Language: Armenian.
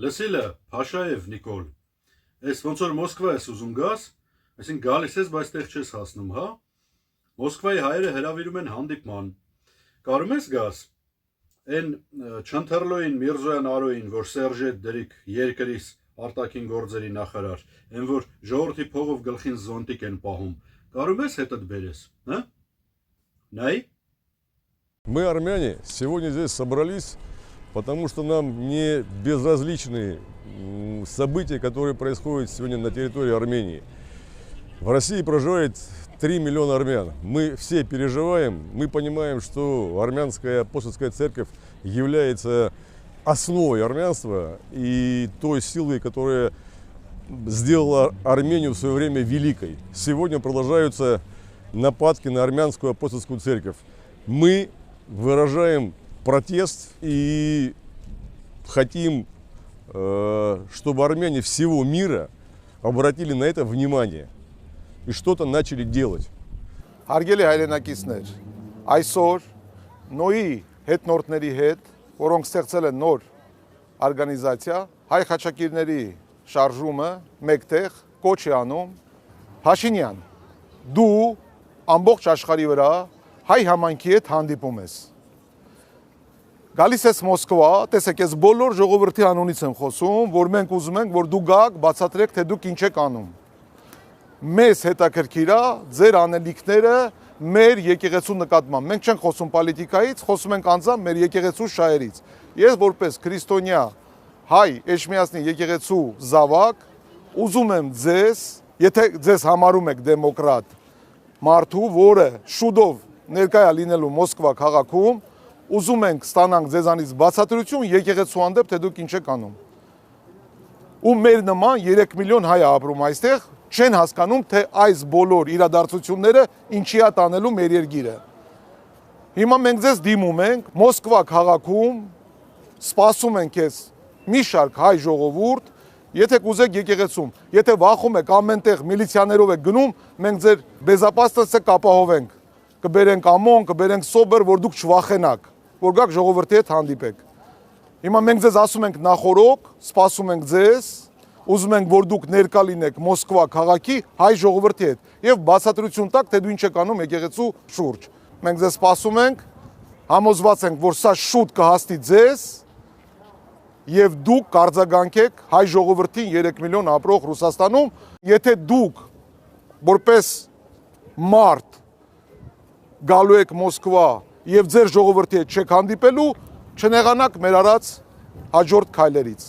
Լսիլը, Փաշաև Նիկոլ, ես ոնց որ Մոսկվա ես ուզում գաս, այսինքն գալիս ես, բայց տեղ չես հասնում, հա? Մոսկվայի հայերը հրավիրում են հանդիպման, կարում ես գաս, են Չանթարլոյին Միրզոյան Արոյին, որ Սերժետ դրիք երկրիս արտաքին գործերի նախարար, են որ ժողովրդի փողով գլխին զոնտիկ են պահում, կարում ես հետդ բերես, հա? Նայ? Мы, армяне, сегодня здесь собрались, потому что нам не безразличны события, которые происходят сегодня на территории Армении. В России проживает 3 миллиона армян. Мы все переживаем, мы понимаем, что армянская апостольская церковь является основой армянства и той силой, которая сделала Армению в свое время великой. Сегодня продолжаются нападки на армянскую апостольскую церковь. Мы выражаем протест и хотим, чтобы армяне всего мира обратили на это внимание и что-то начали делать. Հարգելի հայրենակիցներ, այսօր նոյի հետնորդների հետ, որոնք ստեղծել են նոր օրգանիզացիա, հայ խաչակիրների շարժումը մեկտեղ կոչ է անում Փաշինյան, դու ամբողջ աշխարհի վրա հայ համայնքի հետ հանդիպում ես։ Գալիս ես Մոսկվա, տեսեք, ես բոլոր ժողովրդի անունից եմ խոսում, որ մենք ուզում ենք, որ դու գաք, բացատրեք, թե դուք ինչ եք անում։ Մեզ հետաքրքիր է ձեր անելիքները մեր եկեղեցու նկատմամբ։ Մենք չենք խոսում պոլիտիկայից, խոսում ենք անձամբ մեր եկեղեցու շահերից։ Ես որպես քրիստոնյա հայ Էջմիածնի եկեղեցու զավակ ուզում եմ ձեզ, եթե ձեզ համարում եք դեմոկրատ մարդու, որը շուտով ներկայ է լինելու Մոսկվա քաղաքում, ուզում ենք ստանանք ձեզանից բացատրություն եկեղեցու հանդեպ, թե դուք ինչ եք անում։ Ու մեր նման 3 միլիոն հայ ապրում այստեղ, չեն հասկանում, թե այս բոլոր իրադարձությունները ինչի է տանելու մեր երկիրը։ Հիմա մենք ձեզ դիմում ենք Մոսկվա քաղաքում, սպասում ենք քեզ մի շարք հայ ժողովուրդ, եթե կուզեք եկեղեցում, եթե վախում եք ամենտեղ միլիցիաներով եք գնում, մենք ձեր բեզապաստը կապահովենք, կբերենք ամոն, կբերենք սոբր, որ դուք չվախենաք, որ գաք ժողովրդի հետ հանդիպեք։ Հիմա մենք ձեզ ասում ենք նախորոք, սպասում ենք ձեզ, ուզում ենք, որ դուք ներկա լինեք Մոսկվա քաղաքի հայ ժողովրդի հետ եւ բացատրություն տաք, թե դու ինչ եք անում եկեղեցու շուրջ։ Մենք ձեզ սպասում ենք, համոզված ենք, որ սա շուտ կհասնի ձեզ եւ դուք կարձագանքեք հայ ժողովրդին 3 միլիոն ապրող Ռուսաստանում, եթե դուք որպես մարդ գալու եք Մոսկվա եւ ձեր ժողովրդի հետ չեք հանդիպելու, չնեղանաք մեր արած հաջորդ քայլերից։